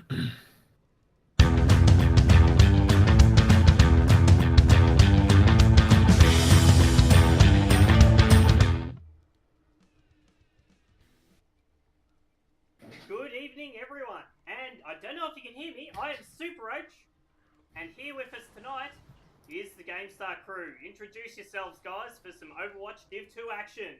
Good evening, everyone, and I don't know if you can hear me. I am Super H, and here with us tonight is the GameStar crew. Introduce yourselves, guys, for some Overwatch Div 2 action.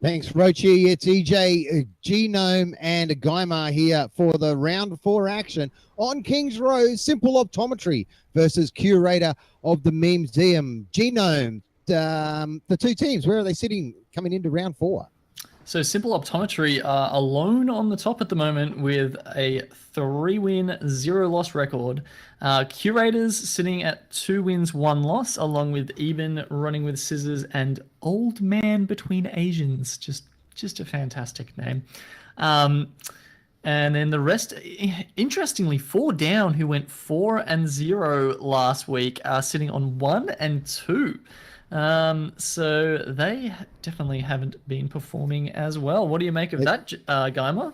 Thanks, Rochi. It's EJ, Genome, and Gaimar here for the round 4 action on Kings Row. Simple Optometry versus Curator of the Museum. Genome, the two teams, where are they sitting coming into round 4? So Simple Optometry are alone on the top at the moment with a 3-win, 0-loss record. Curators sitting at 2 wins, 1 loss, along with Eben running with scissors and Old Man Between Asians. Just a fantastic name. And then the rest, interestingly, 4 down who went 4-0 last week are sitting on 1 and 2. So they definitely haven't been performing as well. What do you make of that, Gaima?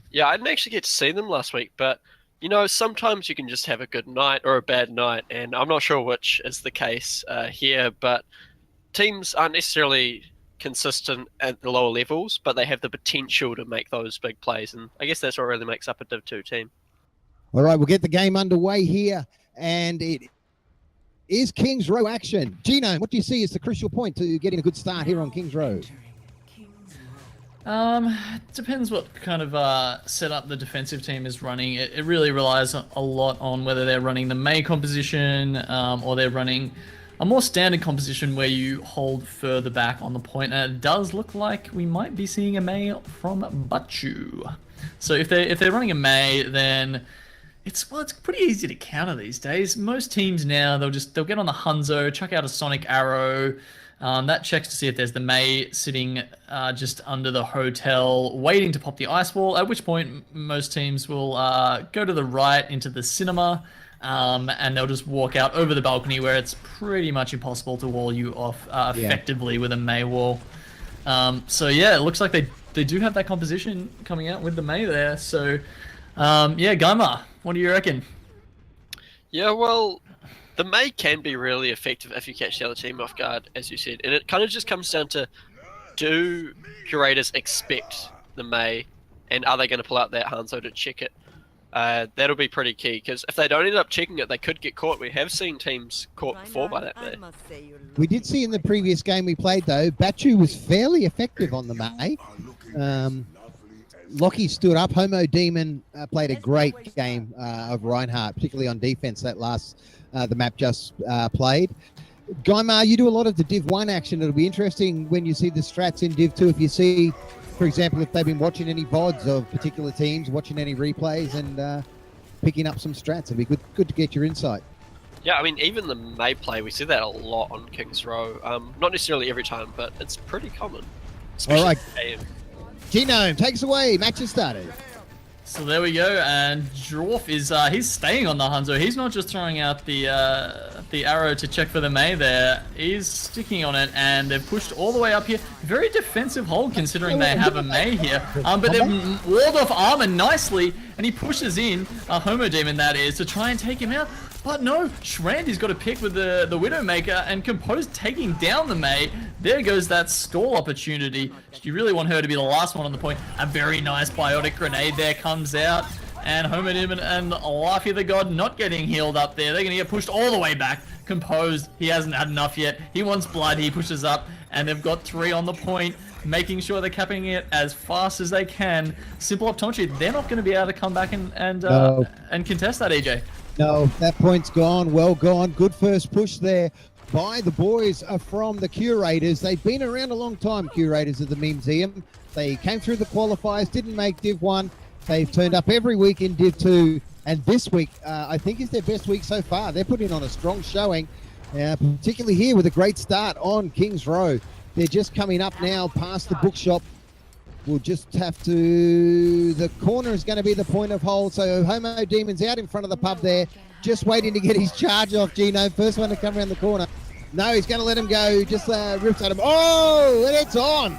Yeah, I didn't actually get to see them last week, but you know, sometimes you can just have a good night or a bad night, and I'm not sure which is the case here, but teams aren't necessarily consistent at the lower levels, but they have the potential to make those big plays, and I guess that's what really makes up a Div 2 team. All right, we'll get the game underway here, and it is Kings Row action. Genome, what do you see as the crucial point to getting a good start here on Kings Row? Depends what kind of setup the defensive team is running. It really relies a lot on whether they're running the Mei composition or they're running a more standard composition where you hold further back on the point. And it does look like we might be seeing a Mei from Bachu. So if they're running a Mei, then it's pretty easy to counter these days. Most teams now they'll get on the Hanzo, chuck out a Sonic Arrow. That checks to see if there's the Mei sitting just under the hotel, waiting to pop the ice wall. At which point most teams will go to the right into the cinema, and they'll just walk out over the balcony where it's pretty much impossible to wall you off effectively with a Mei wall. So yeah, it looks like they do have that composition coming out with the Mei there. So yeah, Gaima, what do you reckon? Yeah, well, the Mei can be really effective if you catch the other team off guard, as you said. And it kind of just comes down to, do Curators expect the Mei, and are they going to pull out that Hanzo to check it? That'll be pretty key, because if they don't end up checking it, they could get caught. We have seen teams caught before by that Mei. We did see in the previous game we played, though, Bachu was fairly effective on the Mei. Lockie stood up. Homo Demon played a great game of Reinhardt, particularly on defense that the map just played. Gaimar, you do a lot of the Div 1 action. It'll be interesting when you see the strats in Div 2. If you see, for example, if they've been watching any VODs of particular teams, watching any replays and picking up some strats. It'd be good to get your insight. Yeah, I mean, even the Mei play, we see that a lot on Kings Row. Not necessarily every time, but it's pretty common. All right. AM. Genome, takes away. Match has started. So there we go, and Dwarf is he's staying on the Hanzo. He's not just throwing out the arrow to check for the Mei there. He's sticking on it, and they've pushed all the way up here. Very defensive hold considering they have a Mei here. But they've walled off Armor nicely, and he pushes in a Homo Demon, that is, to try and take him out. But no, Shrandy's got a pick with the Widowmaker, and Compose taking down the Mei. There goes that stall opportunity. You really want her to be the last one on the point. A very nice biotic grenade there comes out. And Homo Demon and Laffy the God not getting healed up there. They're going to get pushed all the way back. Composed, he hasn't had enough yet. He wants blood, he pushes up. And they've got 3 on the point, making sure they're capping it as fast as they can. Simple Optometry, they're not going to be able to come back and contest that, EJ. No, that point's gone. Well gone. Good first push there by the boys from the Curators. They've been around a long time, Curators of the Museum. They came through the qualifiers, didn't make Div 1. They've turned up every week in Div 2. And this week, I think, is their best week so far. They're putting on a strong showing, particularly here with a great start on Kings Row. They're just coming up now past the bookshop. We'll just have to... The corner is going to be the point of hold. So Homo Demon's out in front of the pub there, just waiting to get his charge off, Genome. First one to come around the corner. No, he's going to let him go. Just rips at him. Oh, and it's on.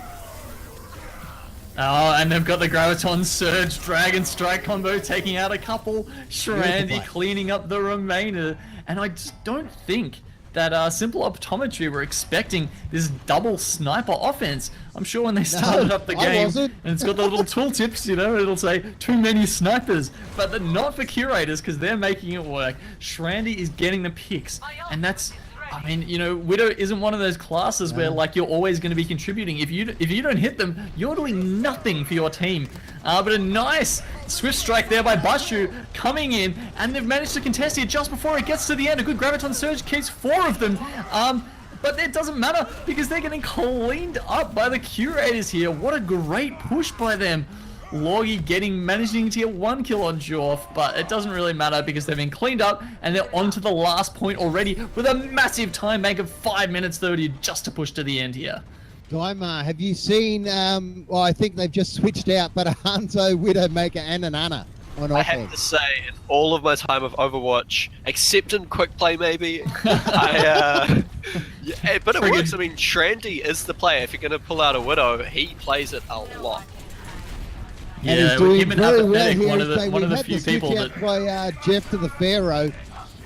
Oh, and they've got the Graviton Surge Dragon Strike combo taking out a couple. Shrandy cleaning up the remainder. And I just don't think that Simple Optometry were expecting this double sniper offense. I'm sure when they started up the game, and it's got the little tooltips, you know, it'll say too many snipers, but not for Curators because they're making it work. Shrandy is getting the picks, and that's, I mean, you know, Widow isn't one of those classes where like you're always going to be contributing. If you don't hit them, you're doing nothing for your team. But a nice swift strike there by Bashu coming in, and they've managed to contest here just before it gets to the end. A good Graviton Surge keeps 4 of them. But it doesn't matter because they're getting cleaned up by the Curators here. What a great push by them. Logi managing to get 1 kill on Jorf, but it doesn't really matter because they've been cleaned up and they're on to the last point already with a massive time bank of 5 minutes 30 just to push to the end here. Dimer, have you seen, well, I think they've just switched out, but a Hanzo, Widowmaker, and an Ana on offense. I have to say, in all of my time of Overwatch, except in quick play maybe, yeah, but it works. I mean, Shrandy is the player. If you're going to pull out a Widow, he plays it a lot. And Yeah, he's doing very well Apathetic, here. one of the few people that by Jeff to the Pharaoh,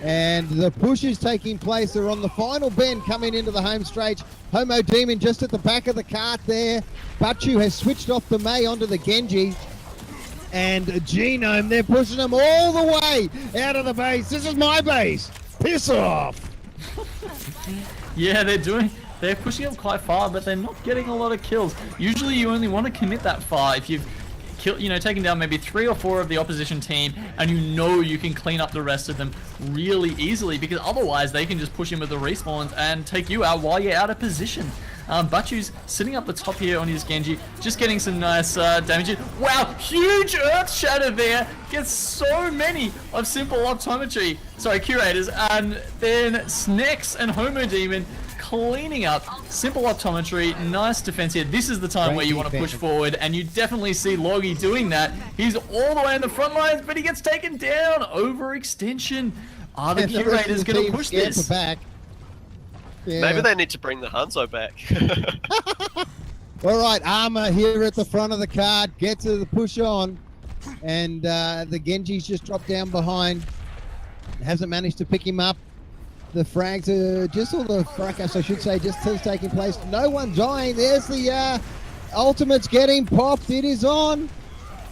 and the push is taking place. They're on the final bend coming into the home stretch. Homo Demon just at the back of the cart there. Bachu has switched off the Mei onto the Genji. And Genome, they're pushing them all the way out of the base. This is my base. Piss off. Yeah, they're pushing them quite far, but they're not getting a lot of kills. Usually you only want to commit that far if you've taken down maybe 3 or 4 of the opposition team, and you can clean up the rest of them really easily, because otherwise they can just push in with the respawns and take you out while you're out of position. Bachu's sitting up the top here on his Genji, just getting some nice damage in. Wow, huge Earth Shatter there! Gets so many of Simple Optometry, sorry, Curators, and then Snex and Homo Demon cleaning up Simple Optometry. Nice defense here. This is the time where you want to push forward, and you definitely see Logi doing that. He's all the way in the front lines, but he gets taken down. Overextension. Are the Curators going to push this? Back. Yeah. Maybe they need to bring the Hanzo back. All right, Armor here at the front of the card. Gets to the push on, and the Genji's just dropped down behind. Hasn't managed to pick him up. The frags are just all the fracas, I should say, just taking place. No one dying. There's the ultimate's getting popped. It is on.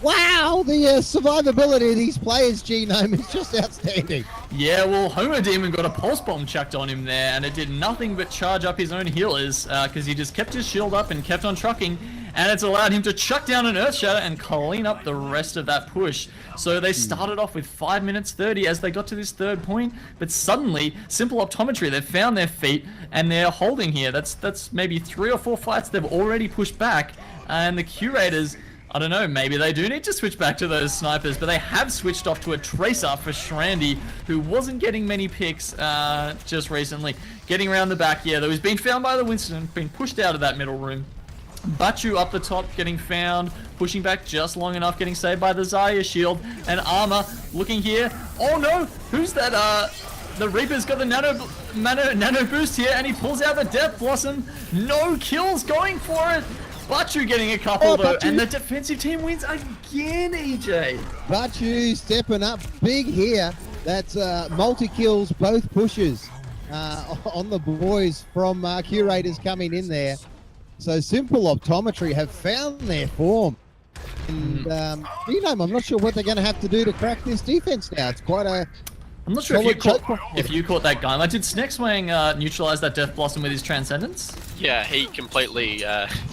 Wow, the survivability of these players, Genome, is just outstanding. Yeah, well, Homo Demon got a pulse bomb chucked on him there, and it did nothing but charge up his own healers, because he just kept his shield up and kept on trucking, and it's allowed him to chuck down an Earth Shatter and clean up the rest of that push. So they started off with 5 minutes 30 as they got to this third point, but suddenly, Simple Optometry, they've found their feet, and they're holding here. That's maybe 3 or 4 fights they've already pushed back, and the Curators, I don't know, maybe they do need to switch back to those snipers, but they have switched off to a Tracer for Shrandy, who wasn't getting many picks just recently. Getting around the back, yeah, though he's been found by the Winston, been pushed out of that middle room. Bachu up the top, getting found, pushing back just long enough, getting saved by the Zarya shield, and Armor looking here. Oh no, who's that? The Reaper's got the nano boost here, and he pulls out the Death Blossom. No kills, going for it. Bachu getting a couple though, and the defensive team wins again, EJ. Bachu stepping up big here. That's multi-kills, both pushes on the boys from Curators coming in there. So Simple Optometry have found their form. And, I'm not sure what they're going to have to do to crack this defense now. It's quite a... I'm not sure if you caught that guy. Like, did Snexwang neutralize that Death Blossom with his Transcendence? Yeah, he completely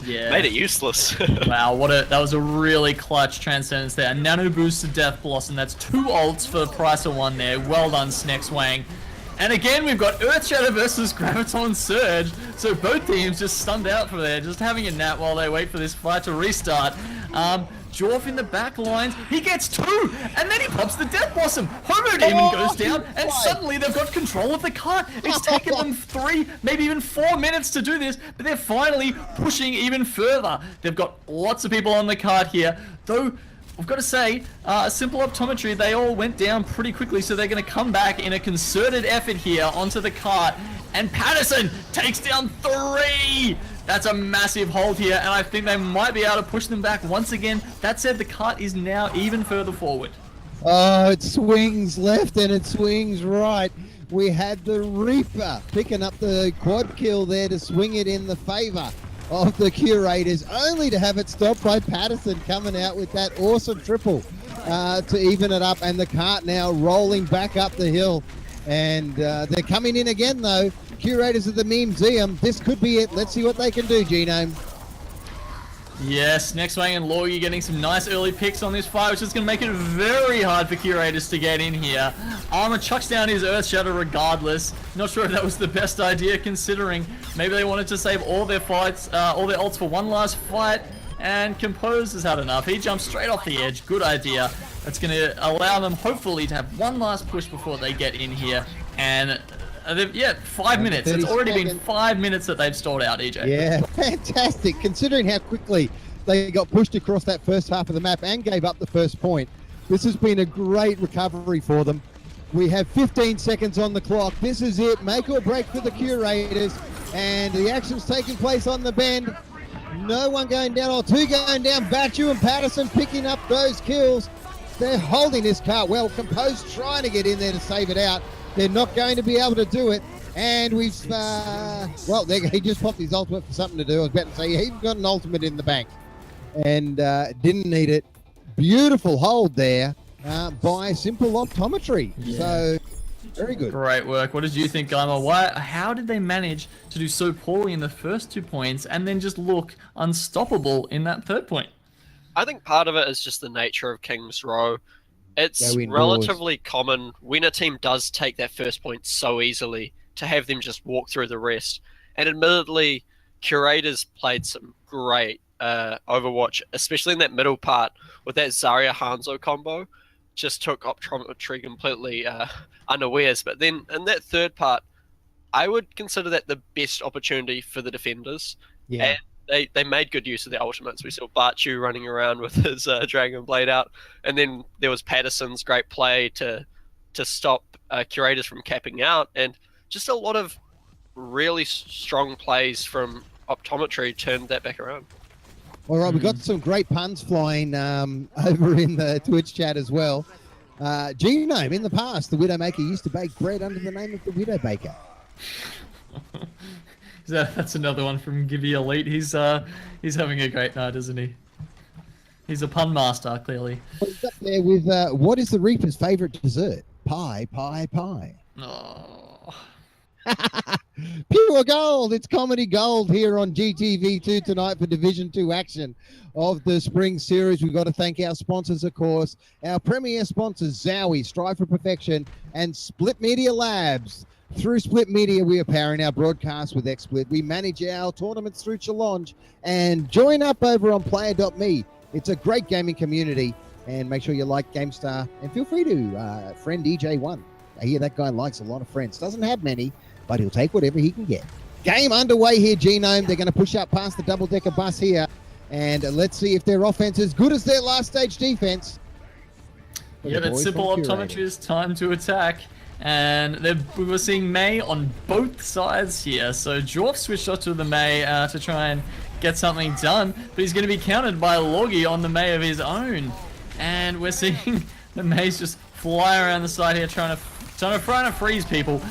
made it useless. Wow, that was a really clutch Transcendence there. A nano boost to Death Blossom. That's 2 ults for the price of 1 there. Well done, Snexwang. And again, we've got Earth Shatter versus Graviton Surge. So both teams just stunned out for there, just having a nap while they wait for this fight to restart. Jorf in the back lines, he gets 2, and then he pops the Death Blossom. Homo Demon goes down, and suddenly they've got control of the cart. It's taken them 3, maybe even 4 minutes to do this, but they're finally pushing even further. They've got lots of people on the cart here, though. I've got to say, Simple Optometry, they all went down pretty quickly, so they're going to come back in a concerted effort here onto the cart. And Patterson takes down 3! That's a massive hold here, and I think they might be able to push them back once again. That said, the cart is now even further forward. Oh, it swings left and it swings right. We had the Reaper picking up the quad kill there to swing it in the favor of the Curators, only to have it stopped by Patterson coming out with that awesome triple to even it up, and the cart now rolling back up the hill. And they're coming in again, though. Curators of the Museum. This could be it. Let's see what they can do, Genome. Yes, Next Wang and Lorgy getting some nice early picks on this fight, which is going to make it very hard for Curators to get in here. Armor chucks down his Earth Shadow regardless. Not sure if that was the best idea, considering maybe they wanted to save all their fights, all their ults for one last fight, and Compose has had enough. He jumps straight off the edge. Good idea. That's going to allow them, hopefully, to have one last push before they get in here. And, yeah, 5 minutes. It's already been 5 minutes that they've stalled out, EJ. Yeah, fantastic. Considering how quickly they got pushed across that first half of the map and gave up the first point. This has been a great recovery for them. We have 15 seconds on the clock. This is it. Make or break for the Curators. And the action's taking place on the bend. No one going down, or two going down. Bachu and Patterson picking up those kills. They're holding this cart well. Compose trying to get in there to save it out. They're not going to be able to do it. And we've, well, he just popped his ultimate for something to do. I was about to say, he's got an ultimate in the bank. And didn't need it. Beautiful hold there by Simple Optometry. Yeah. So, very good. Great work. What did you think, Gaima? How did they manage to do so poorly in the first 2 points and then just look unstoppable in that third point? I think part of it is just the nature of King's Row. It's Go indoors. relatively common when a team does take that first point so easily to have them just walk through the rest. And admittedly, Curators played some great Overwatch, especially in that middle part with that Zarya Hanzo combo. Just took Optometry completely unawares. But then in that third part, I would consider that the best opportunity for the defenders. Yeah. And they made good use of their ultimates. We saw Bachu running around with his Dragon Blade out. And then there was Patterson's great play to stop Curators from capping out. And just a lot of really strong plays from Optometry turned that back around. All right, we've got some great puns flying over in the Twitch chat as well. Genome, in the past, the Widowmaker used to bake bread under the name of the Widowbaker. That's another one from Gibby Elite. He's having a great night, isn't he? He's a pun master, clearly. He's up there with, what is the Reaper's favourite dessert? Pie, pie, pie. Oh. Pure gold. It's comedy gold here on GTV2 tonight for Division 2 action of the spring series. We've got to thank our sponsors, of course, our premier sponsors, Zowie, Strive for Perfection, and Split Media Labs. Through Split Media, we are powering our broadcast with XSplit. We manage our tournaments through Challenge, and join up over on player.me. It's a great gaming community, and make sure you like GameStar, and feel free to friend EJ1. I hear that guy likes a lot of friends. Doesn't have many, but he'll take whatever he can get. Game underway here, Genome. They're going to push up past the double-decker bus here. And let's see if their offense is good as their last stage defense. Yeah, that's Simple Optometry's time to attack. And we were seeing Mei on both sides here. So Dwarf switched off to the Mei to try and get something done. But he's going to be countered by Loggy on the Mei of his own. And we're seeing the Meis just fly around the side here trying to freeze people.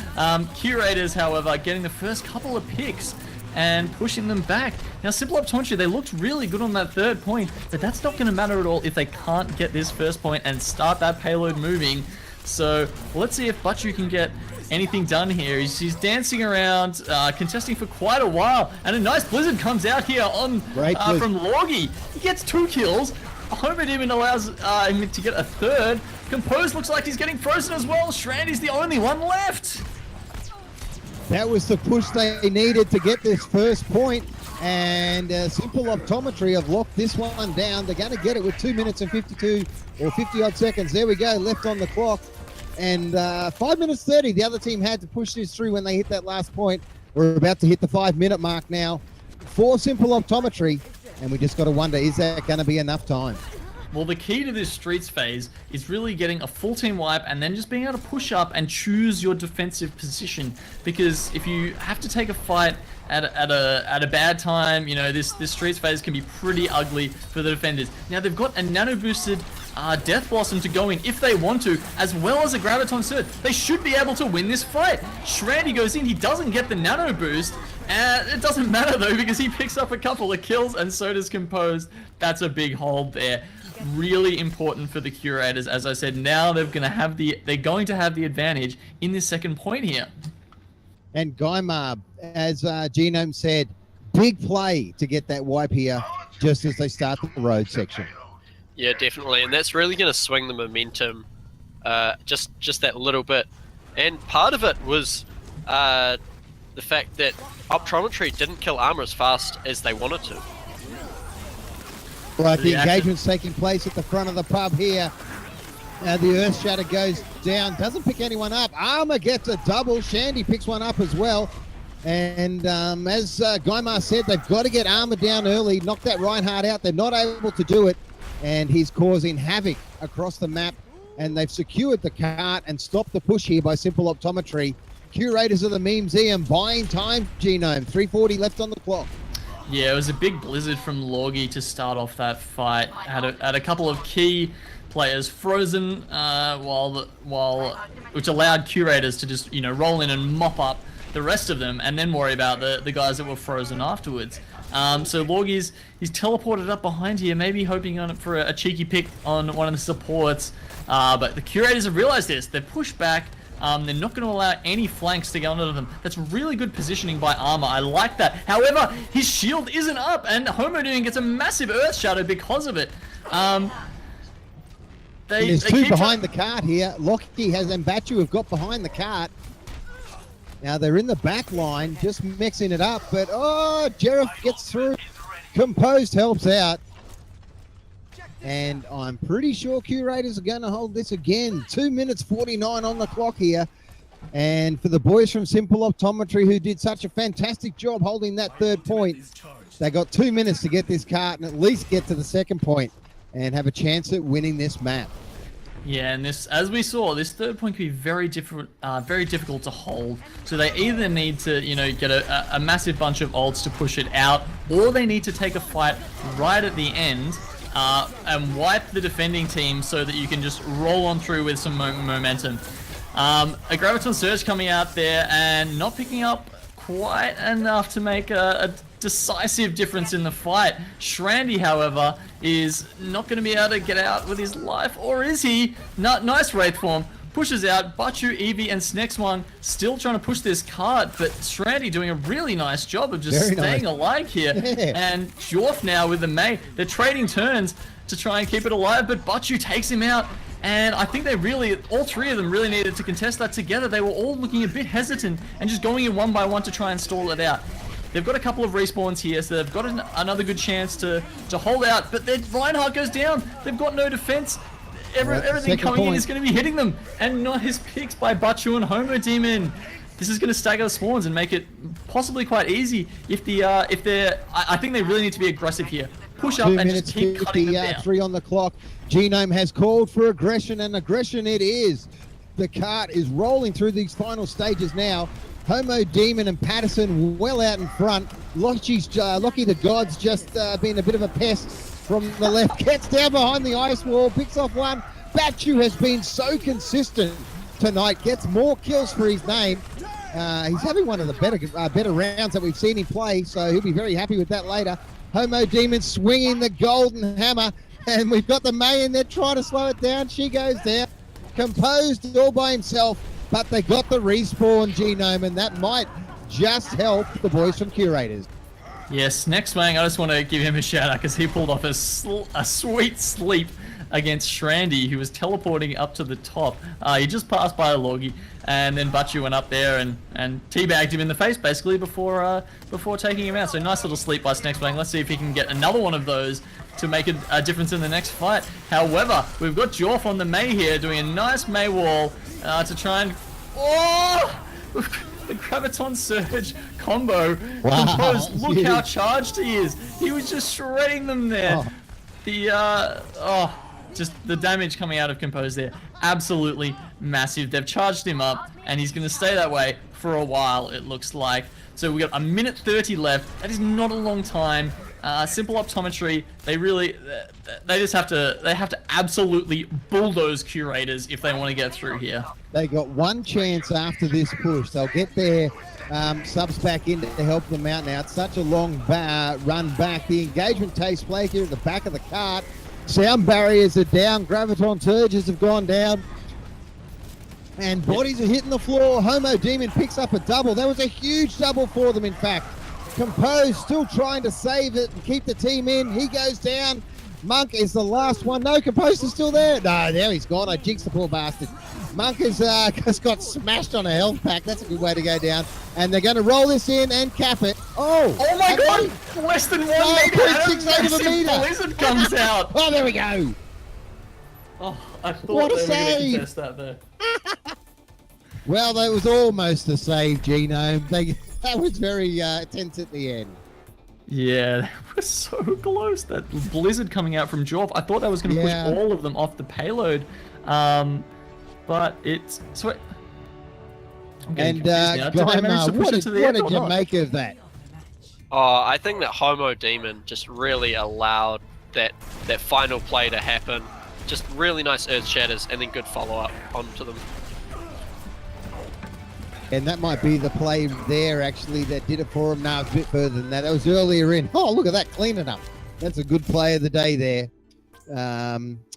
Curators, however, getting the first couple of picks and pushing them back. Now, Simple Optometry, they looked really good on that third point, but that's not going to matter at all if they can't get this first point and start that payload moving. So let's see if Bachu can get anything done here. He's dancing around, contesting for quite a while, and a nice blizzard comes out here on from Loggy. He gets 2 kills. I hope it even allows him to get a third. Compose looks like he's getting frozen as well. Shrandy's the only one left. That was the push they needed to get this first point, and Simple Optometry have locked this one down. They're going to get it with 2 minutes and 52 or 50 odd seconds. There we go, left on the clock. And 5 minutes 30, the other team had to push this through when they hit that last point. We're about to hit the 5 minute mark now for Simple Optometry, and we just got to wonder, is that going to be enough time? Well, the key to this Streets phase is really getting a full team wipe and then just being able to push up and choose your defensive position. Because if you have to take a fight at a bad time, you know, this Streets phase can be pretty ugly for the defenders. Now, they've got a nano boosted Death Blossom to go in if they want to, as well as a Graviton Surge. They should be able to win this fight. Shrandy goes in, he doesn't get the nano boost, and it doesn't matter though because he picks up a couple of kills and so does Composed. That's a big hold there. Really important for the Curators. As I said, now they're going to have the advantage in this second point here. And Gaimar, as Genome said, big play to get that wipe here just as they start the road section. Yeah, definitely, and that's really going to swing the momentum just that little bit. And part of it was the fact that Optometry didn't kill armor as fast as they wanted to. Right, the engagement's taking place at the front of the pub here. The Earth Shatter goes down, doesn't pick anyone up. Armor gets a double. Shandy picks one up as well. And as Gaimar said, they've got to get Armor down early, knock that Reinhardt out. They're not able to do it. And he's causing havoc across the map. And they've secured the cart and stopped the push here by Simple Optometry. Curators of the Memeseum buying time, Genome. 3:40 left on the clock. Yeah, it was a big blizzard from Lorgy to start off that fight. Had a couple of key players frozen, which allowed Curators to just, you know, roll in and mop up the rest of them and then worry about the guys that were frozen afterwards. So Lorgy's he's teleported up behind here, maybe hoping on for a cheeky pick on one of the supports. But the Curators have realized this. They've pushed back. They're not going to allow any flanks to go onto them. That's really good positioning by Armor. I like that. However, his shield isn't up, and Homodoon gets a massive Earth Shadow because of it. There's two behind the cart here. Lockie has and Batu have got behind the cart. Now they're in the back line, just mixing it up. But, Jerif gets through. Composed helps out. And I'm pretty sure Curators are going to hold this again. 2 minutes 49 on the clock here. And for the boys from Simple Optometry who did such a fantastic job holding that third point, they got 2 minutes to get this cart and at least get to the second point and have a chance at winning this map. Yeah, and this, as we saw, this third point can be very difficult to hold. So they either need to, you know, get a massive bunch of ults to push it out, or they need to take a fight right at the end and wipe the defending team so that you can just roll on through with some momentum. A Graviton Surge coming out there and not picking up quite enough to make a decisive difference in the fight. Shrandy, however, is not going to be able to get out with his life, or is he? Nice Wraith form. Pushes out. Batu, Eevee, and Snexone still trying to push this card, but Shrandy doing a really nice job of just staying alive here. Yeah. And Jorf now with the Mei. They're trading turns to try and keep it alive, but Batu takes him out. And I think all three of them really needed to contest that together. They were all looking a bit hesitant and just going in one by one to try and stall it out. They've got a couple of respawns here, so they've got another good chance to hold out. But then Reinhardt goes down. They've got no defense. Everything coming in is going to be hitting them. And nice picks by Batu and Homo Demon. This is going to stagger the spawns and make it possibly quite easy if they're... I think they really need to be aggressive here. Push up and just keep cutting them down. 3 on the clock. Genome has called for aggression, and aggression it is. The cart is rolling through these final stages now. Homo Demon and Patterson well out in front. Lockie the God's just been a bit of a pest from the left. Gets down behind the ice wall, picks off one. Batu has been so consistent tonight. Gets more kills for his name. He's having one of the better rounds that we've seen him play, so he'll be very happy with that later. Homo Demon swinging the golden hammer, and we've got the Mei in there trying to slow it down. She goes down. Composed all by himself, but they got the respawn, Genome, and that might just help the boys from Curators. Yes, next Wang, I just want to give him a shout out because he pulled off a sweet sleep against Shrandy, who was teleporting up to the top. He just passed by a Lorgy, and then Batu went up there and teabagged him in the face basically before taking him out. So nice little sleep by Snexwang. Let's see if he can get another one of those to make a difference in the next fight. However, we've got Jorf on the Mei here doing a nice Mei wall to try and... Oh! The Graviton Surge combo. Wow. Composed, look how charged he is. He was just shredding them there. Oh. The just the damage coming out of Compose there, absolutely massive. They've charged him up, and he's going to stay that way for a while, it looks like. So we've got a minute 30 left. That is not a long time. Simple Optometry, they just have to absolutely bulldoze Curators if they want to get through here. They got one chance after this push. They'll get their subs back in to help them out now. It's such a long run back. The engagement takes place here at the back of the cart. Sound barriers are down. Graviton surges have gone down. And bodies are hitting the floor. Homo Demon picks up a double. That was a huge double for them, in fact. Compose still trying to save it and keep the team in. He goes down. Monk is the last one. No, Compose is still there. No, there he's gone. I jinxed the poor bastard. Monk has got smashed on a health pack. That's a good way to go down. And they're going to roll this in and cap it. Oh my God! Less than 1 meter. 0.68 of a meter. Blizzard comes out. Oh, there we go. Oh, I thought What a they were going to save. contest that there. Well, that was almost a save, Genome. That was very tense at the end. Yeah, they were so close. That Blizzard coming out from Jorf, I thought that was going to push all of them off the payload. But it's... So and Gaima, what did you make of that? Oh, I think that Homo Demon just really allowed that final play to happen. Just really nice Earth Shatters and then good follow-up onto them. And that might be the play there, actually, that did it for him. No, it's a bit further than that. That was earlier in. Oh, look at that, cleaning up. That's a good play of the day there.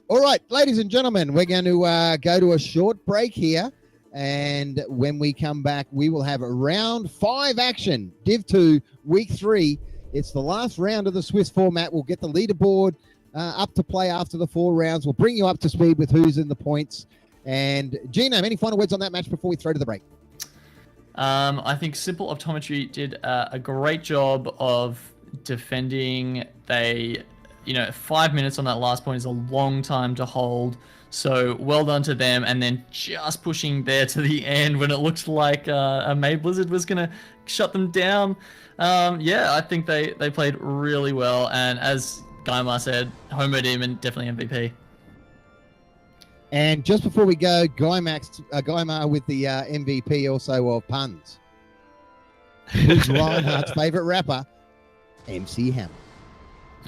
All right, ladies and gentlemen, we're going to go to a short break here. And when we come back, we will have a round 5 action. Div 2, week 3. It's the last round of the Swiss format. We'll get the leaderboard up to play after the 4 rounds. We'll bring you up to speed with who's in the points. And Genome, any final words on that match before we throw to the break? I think Simple Optometry did a great job of defending. 5 minutes on that last point is a long time to hold. So well done to them. And then just pushing there to the end when it looked like a May Blizzard was going to shut them down. I think they played really well. And as Gaimar said, Homo Demon definitely MVP. And just before we go, Gaimar with the MVP also of puns. Who's Reinhardt's favourite rapper? MC Hammer.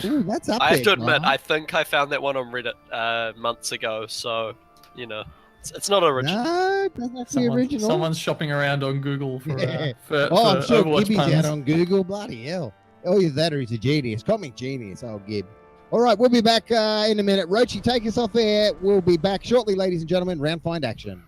Ooh, that's up there. I have to admit, I think I found that one on Reddit months ago, so, it's not original. No, doesn't have to be original. Someone's shopping around on Google for I'm sure Overwatch Gibby's puns. out on Google. Bloody hell. Oh, either that or he's a genius. Comic genius, old Gib. All right, we'll be back in a minute. Rochi, take us off air. We'll be back shortly, ladies and gentlemen. Round 5 action.